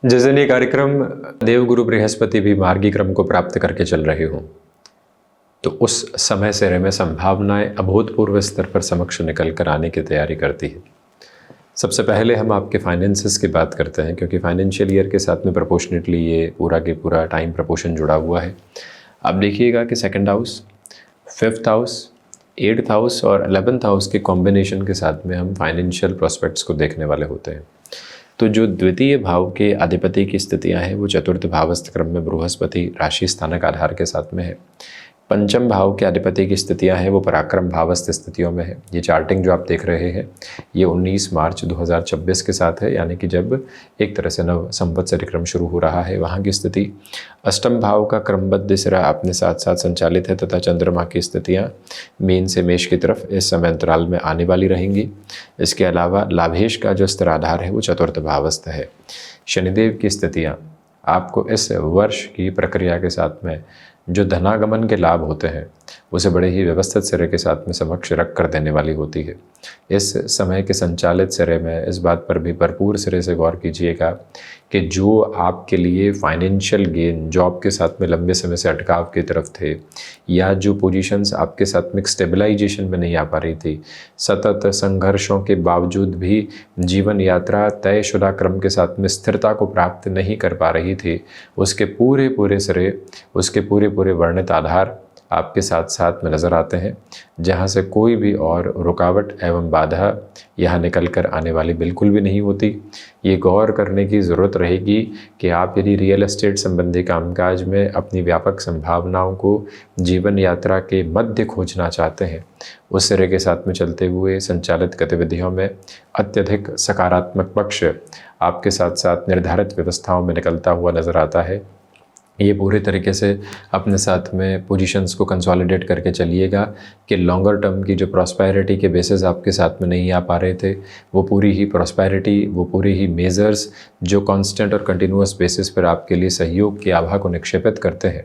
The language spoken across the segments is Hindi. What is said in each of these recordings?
जिस दिन ये कार्यक्रम देवगुरु बृहस्पति भी मार्गी क्रम को प्राप्त करके चल रहे हों, तो उस समय से में संभावनाएं अभूतपूर्व स्तर पर समक्ष निकल कर आने की तैयारी करती है। सबसे पहले हम आपके फाइनेंसेस की बात करते हैं, क्योंकि फाइनेंशियल ईयर के साथ में प्रोपोर्शनेटली ये पूरा के पूरा टाइम प्रपोर्शन जुड़ा हुआ है। आप देखिएगा कि second house, fifth house, eighth house और 11th हाउस के कॉम्बिनेशन के साथ में हम फाइनेंशियल प्रोस्पेक्ट्स को देखने वाले होते हैं। तो जो द्वितीय भाव के अधिपति की स्थितियां हैं वो चतुर्थ भावस्थ क्रम में बृहस्पति राशि स्थानक आधार के साथ में है। पंचम भाव के अधिपति की स्थितियां हैं वो पराक्रम भावस्थ स्थितियों में है। ये चार्टिंग जो आप देख रहे हैं ये 19 मार्च 2026 के साथ है, यानी कि जब एक तरह से नव संवत्सरी क्रम शुरू हो रहा है वहाँ की स्थिति। अष्टम भाव का क्रमबद्ध सिरा अपने साथ साथ संचालित है तथा चंद्रमा की स्थितियाँ मीन से मेष की तरफ इस समय अंतराल में आने वाली रहेंगी। इसके अलावा लाभेश का जो स्तर आधार है वो चतुर्थ भावस्थ है। शनिदेव की स्थितियाँ आपको इस वर्ष की प्रक्रिया के साथ में जो धनागमन के लाभ होते हैं उसे बड़े ही व्यवस्थित सिरे के साथ में समक्ष रख कर देने वाली होती है। इस समय के संचालित सिरे में इस बात पर भी भरपूर सिरे से गौर कीजिएगा कि जो आपके लिए फाइनेंशियल गेन जॉब के साथ में लंबे समय से अटकाव की तरफ थे, या जो पोजीशंस आपके साथ में स्टेबलाइजेशन में नहीं आ पा रही थी, सतत संघर्षों के बावजूद भी जीवन यात्रा तयशुदा क्रम के साथ में स्थिरता को प्राप्त नहीं कर पा रही थी, उसके पूरे पूरे सिरे, उसके पूरे पूरे वर्णित आधार आपके साथ साथ में नज़र आते हैं, जहाँ से कोई भी और रुकावट एवं बाधा यहाँ निकल कर आने वाली बिल्कुल भी नहीं होती। ये गौर करने की ज़रूरत रहेगी कि आप यदि रियल एस्टेट संबंधी कामकाज में अपनी व्यापक संभावनाओं को जीवन यात्रा के मध्य खोजना चाहते हैं, उस सिरे के साथ में चलते हुए संचालित गतिविधियों में अत्यधिक सकारात्मक पक्ष आपके साथ साथ निर्धारित व्यवस्थाओं में निकलता हुआ नज़र आता है। ये पूरे तरीके से अपने साथ में पोजीशंस को कंसोलिडेट करके चलिएगा कि लॉन्गर टर्म की जो प्रॉस्पेरिटी के बेसिस आपके साथ में नहीं आ पा रहे थे, वो पूरी ही प्रॉस्पेरिटी, वो पूरी ही मेजर्स जो कांस्टेंट और कंटिन्यूअस बेसिस पर आपके लिए सहयोग की आभा को निक्षेपित करते हैं,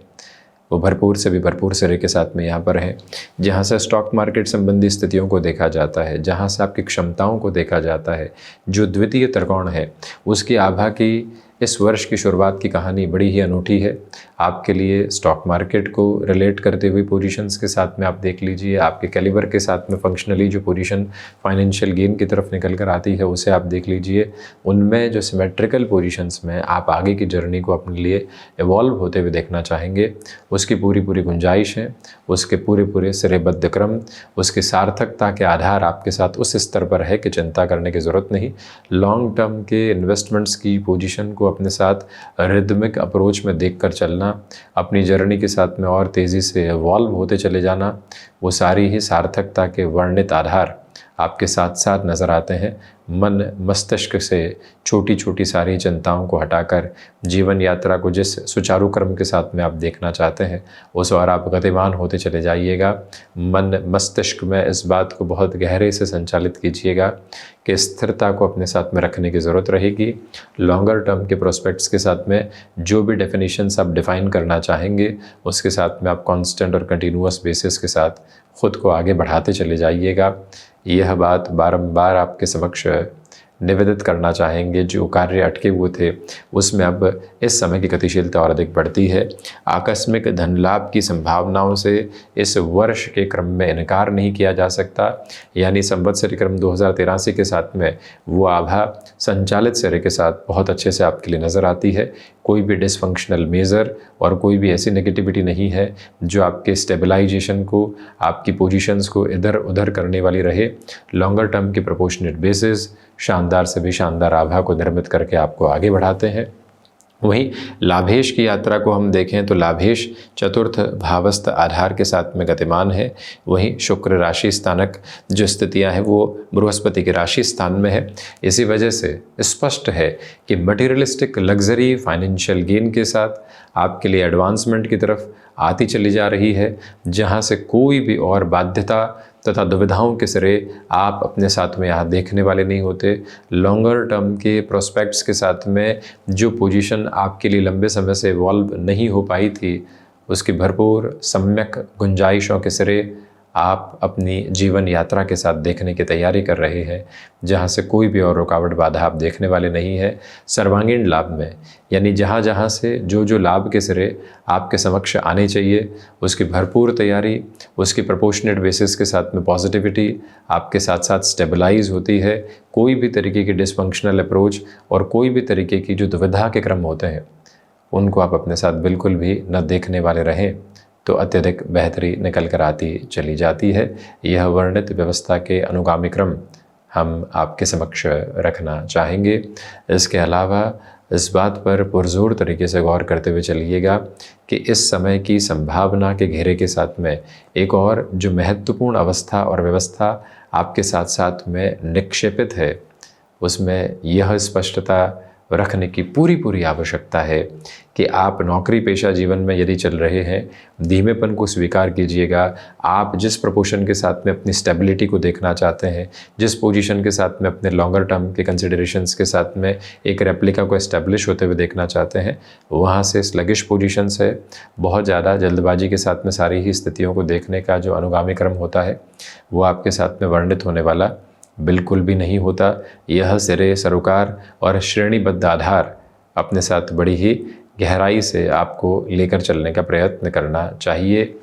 वो भरपूर से भी भरपूर सिरे के साथ में यहाँ पर है। जहाँ से स्टॉक मार्केट संबंधी स्थितियों को देखा जाता है, जहाँ से आपकी क्षमताओं को देखा जाता है, जो द्वितीय त्रिकोण है उसकी आभा की इस वर्ष की शुरुआत की कहानी बड़ी ही अनूठी है। आपके लिए स्टॉक मार्केट को रिलेट करते हुए पोजीशंस के साथ में आप देख लीजिए, आपके कैलिबर के साथ में फंक्शनली जो पोजीशन फाइनेंशियल गेन की तरफ निकल कर आती है उसे आप देख लीजिए। उनमें जो सिमेट्रिकल पोजीशंस में आप आगे की जर्नी को अपने लिए इवॉल्व होते हुए देखना चाहेंगे, उसकी पूरी पूरी गुंजाइश है, उसके पूरे पूरे सिरेबद्ध क्रम, उसकी सार्थकता के आधार आपके साथ उस स्तर पर है कि चिंता करने की ज़रूरत नहीं। लॉन्ग टर्म के इन्वेस्टमेंट्स की पोजीशन को अपने साथ रिदमिक अप्रोच में देखकर चलना, अपनी जर्नी के साथ में और तेज़ी से इवॉल्व होते चले जाना, वो सारी ही सार्थकता के वर्णित आधार आपके साथ साथ नज़र आते हैं। मन मस्तिष्क से छोटी छोटी सारी चिंताओं को हटाकर जीवन यात्रा को जिस सुचारू क्रम के साथ में आप देखना चाहते हैं उस और आप गतिमान होते चले जाइएगा। मन मस्तिष्क में इस बात को बहुत गहरे से संचालित कीजिएगा कि स्थिरता को अपने साथ में रखने की ज़रूरत रहेगी। लॉन्गर टर्म के प्रोस्पेक्ट्स के साथ में जो भी डेफिनेशंस आप डिफ़ाइन करना चाहेंगे उसके साथ में आप कांस्टेंट और कंटिन्यूअस बेसिस के साथ ख़ुद को आगे बढ़ाते चले जाइएगा। यह बात बारंबार आपके समक्ष निवेदित करना चाहेंगे। जो कार्य अटके हुए थे उसमें अब इस समय की गतिशीलता और अधिक बढ़ती है। आकस्मिक धन लाभ की संभावनाओं से इस वर्ष के क्रम में इनकार नहीं किया जा सकता, यानी संवत्सरी क्रम 2083 के साथ में वो आभा संचालित सिरे के साथ बहुत अच्छे से आपके लिए नज़र आती है। कोई भी डिसफंक्शनल मेजर और कोई भी ऐसी नेगेटिविटी नहीं है जो आपके स्टेबलाइजेशन को, आपकी पोजीशंस को इधर उधर करने वाली रहे। लॉन्गर टर्म के प्रोपोर्शनेट बेसिस शानदार से भी शानदार आभा को निर्मित करके आपको आगे बढ़ाते हैं। वहीं लाभेश की यात्रा को हम देखें तो लाभेश चतुर्थ भावस्थ आधार के साथ में गतिमान है। वहीं शुक्र राशि स्थानक जो स्थितियां हैं वो बृहस्पति के राशि स्थान में है। इसी वजह से स्पष्ट है कि मटेरियलिस्टिक लग्जरी फाइनेंशियल गेन के साथ आपके लिए एडवांसमेंट की तरफ आती चली जा रही है, जहां से कोई भी और बाध्यता तथा दुविधाओं के सिरे आप अपने साथ में यहाँ देखने वाले नहीं होते। लॉन्गर टर्म के प्रोस्पेक्ट्स के साथ में जो पोजीशन आपके लिए लंबे समय से इवॉल्व नहीं हो पाई थी उसकी भरपूर सम्यक गुंजाइशों के सिरे आप अपनी जीवन यात्रा के साथ देखने की तैयारी कर रहे हैं, जहाँ से कोई भी और रुकावट बाधा आप देखने वाले नहीं है। सर्वांगीण लाभ में, यानी जहाँ जहाँ से जो जो लाभ के सिरे आपके समक्ष आने चाहिए, उसकी भरपूर तैयारी, उसकी प्रोपोर्शनेट बेसिस के साथ में पॉजिटिविटी आपके साथ साथ स्टेबलाइज होती है। कोई भी तरीके की डिसफंक्शनल अप्रोच और कोई भी तरीके की जो दुविधा के क्रम होते हैं, उनको आप अपने साथ बिल्कुल भी न देखने वाले रहें, तो अत्यधिक बेहतरी निकल कर आती चली जाती है। यह वर्णित व्यवस्था के अनुगामी क्रम हम आपके समक्ष रखना चाहेंगे। इसके अलावा इस बात पर पुरजोर तरीके से गौर करते हुए चलिएगा कि इस समय की संभावना के घेरे के साथ में एक और जो महत्वपूर्ण अवस्था और व्यवस्था आपके साथ साथ में निक्षेपित है, उसमें यह स्पष्टता रखने की पूरी आवश्यकता है कि आप नौकरी पेशा जीवन में यदि चल रहे हैं, धीमेपन को स्वीकार कीजिएगा। आप जिस प्रपोर्शन के साथ में अपनी स्टेबिलिटी को देखना चाहते हैं, जिस पोजीशन के साथ में अपने लॉन्गर टर्म के कंसिडरेशंस के साथ में एक रेप्लिका को एस्टेब्लिश होते हुए देखना चाहते हैं, वहाँ से स्लगिश पोजीशन से बहुत ज़्यादा जल्दबाजी के साथ में सारी ही स्थितियों को देखने का जो अनुगामी क्रम होता है, वो आपके साथ में वर्णित होने वाला बिल्कुल भी नहीं होता। यह सिरे सरोकार और श्रेणीबद्ध आधार अपने साथ बड़ी ही गहराई से आपको लेकर चलने का प्रयत्न करना चाहिए।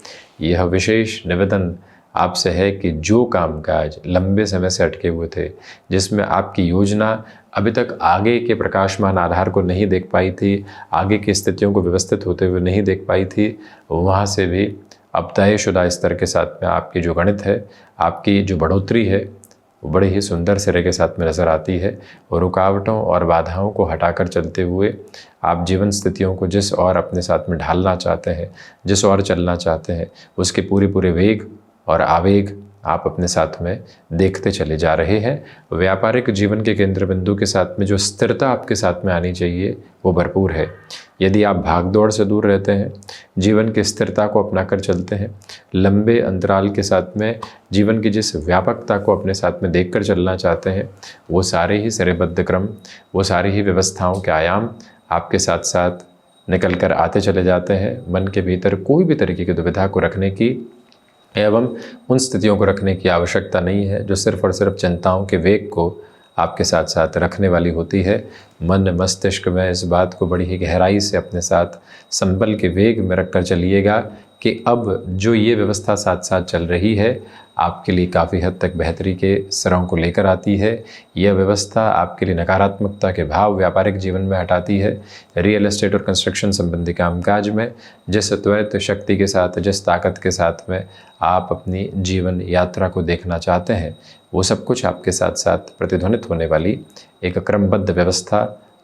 यह विशेष निवेदन आपसे है कि जो कामकाज लंबे समय से अटके हुए थे, जिसमें आपकी योजना अभी तक आगे के प्रकाशमान आधार को नहीं देख पाई थी, आगे की स्थितियों को व्यवस्थित होते हुए नहीं देख पाई थी, वहाँ से भी अब तयशुदा स्तर के साथ में आपकी जो गणित है, आपकी जो बढ़ोतरी है, वो बड़े ही सुंदर सिरे के साथ में नज़र आती है। और रुकावटों और बाधाओं को हटाकर चलते हुए आप जीवन स्थितियों को जिस और अपने साथ में ढालना चाहते हैं, जिस और चलना चाहते हैं, उसके पूरे वेग और आवेग आप अपने साथ में देखते चले जा रहे हैं। व्यापारिक जीवन के केंद्र बिंदु के साथ में जो स्थिरता आपके साथ में आनी चाहिए, वो भरपूर है। यदि आप भागदौड़ से दूर रहते हैं, जीवन की स्थिरता को अपनाकर चलते हैं, लंबे अंतराल के साथ में जीवन की जिस व्यापकता को अपने साथ में देखकर चलना चाहते हैं, वो सारे ही सिरेबद्ध क्रम, वो सारी ही व्यवस्थाओं के आयाम आपके साथ साथ निकल कर आते चले जाते हैं। मन के भीतर कोई भी तरीके की दुविधा को रखने की एवं उन स्थितियों को रखने की आवश्यकता नहीं है जो सिर्फ और सिर्फ चिंताओं के वेग को आपके साथ साथ रखने वाली होती है। मन मस्तिष्क में इस बात को बड़ी ही गहराई से अपने साथ संबल के वेग में रखकर चलिएगा कि अब जो ये व्यवस्था साथ साथ चल रही है, आपके लिए काफ़ी हद तक बेहतरी के सिरों को लेकर आती है। यह व्यवस्था आपके लिए नकारात्मकता के भाव व्यापारिक जीवन में हटाती है। रियल एस्टेट और कंस्ट्रक्शन संबंधी कामकाज में जिस त्वरित शक्ति के साथ, जिस ताकत के साथ में आप अपनी जीवन यात्रा को देखना चाहते हैं, वो सब कुछ आपके साथ साथ प्रतिध्वनित होने वाली एक क्रमबद्ध व्यवस्था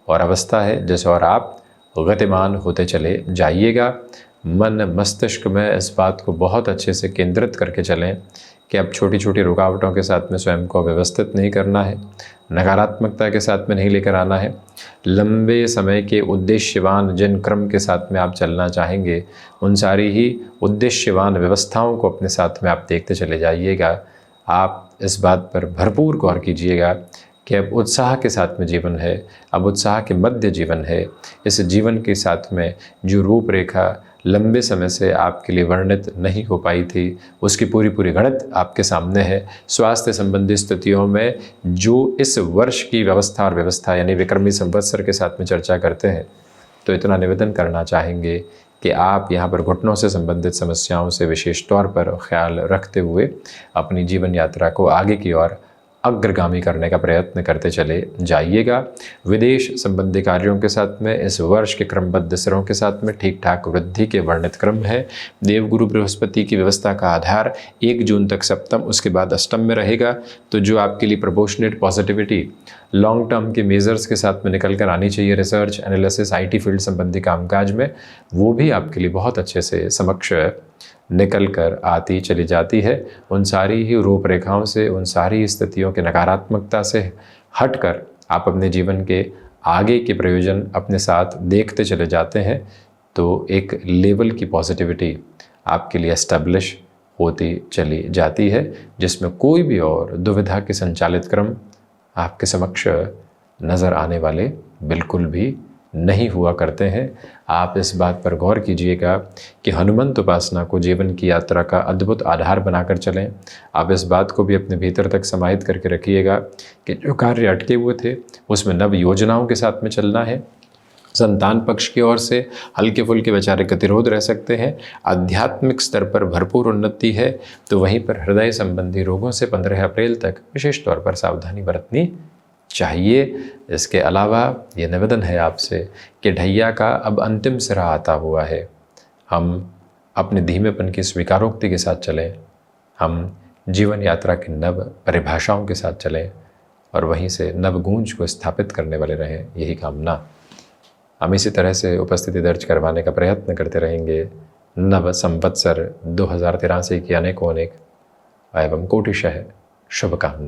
और अवस्था है, जिस और आप गतिमान होते चले जाइएगा। मन मस्तिष्क में इस बात को बहुत अच्छे से केंद्रित करके चलें कि अब छोटी छोटी रुकावटों के साथ में स्वयं को व्यवस्थित नहीं करना है, नकारात्मकता के साथ में नहीं लेकर आना है। लंबे समय के उद्देश्यवान जिन क्रम के साथ में आप चलना चाहेंगे, उन सारी ही उद्देश्यवान व्यवस्थाओं को अपने साथ में आप देखते चले जाइएगा। आप इस बात पर भरपूर गौर कीजिएगा कि अब उत्साह के साथ में जीवन है, अब उत्साह के मध्य जीवन है। इस जीवन के साथ में जो रूपरेखा लंबे समय से आपके लिए वर्णित नहीं हो पाई थी, उसकी पूरी गणित आपके सामने है। स्वास्थ्य संबंधी स्थितियों में जो इस वर्ष की व्यवस्था यानी विक्रमी संवत्सर के साथ में चर्चा करते हैं, तो इतना निवेदन करना चाहेंगे कि आप यहाँ पर घुटनों से संबंधित समस्याओं से विशेष तौर पर ख्याल रखते हुए अपनी जीवन यात्रा को आगे की ओर अग्रगामी करने का प्रयत्न करते चले जाइएगा। विदेश संबंधी कार्यों के साथ में इस वर्ष के क्रमबद्ध सिरों के साथ में ठीक ठाक वृद्धि के वर्णित क्रम है। देवगुरु बृहस्पति की व्यवस्था का आधार 1 जून तक सप्तम, उसके बाद अष्टम में रहेगा। तो जो आपके लिए प्रोपोर्शनेट पॉजिटिविटी लॉन्ग टर्म के मेजर्स के साथ में निकल कर आनी चाहिए रिसर्च एनालिसिस IT फील्ड संबंधी कामकाज में, वो भी आपके लिए बहुत अच्छे से समक्ष निकल कर आती चली जाती है। उन सारी ही रूपरेखाओं से, उन सारी स्थितियों के नकारात्मकता से हटकर आप अपने जीवन के आगे के प्रयोजन अपने साथ देखते चले जाते हैं, तो एक लेवल की पॉजिटिविटी आपके लिए एस्टेब्लिश होती चली जाती है, जिसमें कोई भी और दुविधा के संचालित क्रम आपके समक्ष नज़र आने वाले बिल्कुल भी नहीं हुआ करते हैं। आप इस बात पर गौर कीजिएगा कि हनुमंत उपासना को जीवन की यात्रा का अद्भुत आधार बनाकर चलें। आप इस बात को भी अपने भीतर तक समाहित करके रखिएगा कि जो कार्य अटके हुए थे उसमें नव योजनाओं के साथ में चलना है। संतान पक्ष की ओर से हल्के फुल्के बेचारे गतिरोध रह सकते हैं। आध्यात्मिक स्तर पर भरपूर उन्नति है, तो वहीं पर हृदय संबंधी रोगों से 15 अप्रैल तक विशेष तौर पर सावधानी बरतनी चाहिए। इसके अलावा ये निवेदन है आपसे कि ढैया का अब अंतिम सिरा आता हुआ है। हम अपने धीमेपन की स्वीकारोक्ति के साथ चलें, हम जीवन यात्रा की नव परिभाषाओं के साथ चलें और वहीं से नव गूंज को स्थापित करने वाले रहें, यही कामना। हम इसी तरह से उपस्थिति दर्ज करवाने का प्रयत्न करते रहेंगे। नव संवत्सर 2083 की अनेकों अनेक एवं कोटिशः शुभकामनाएं।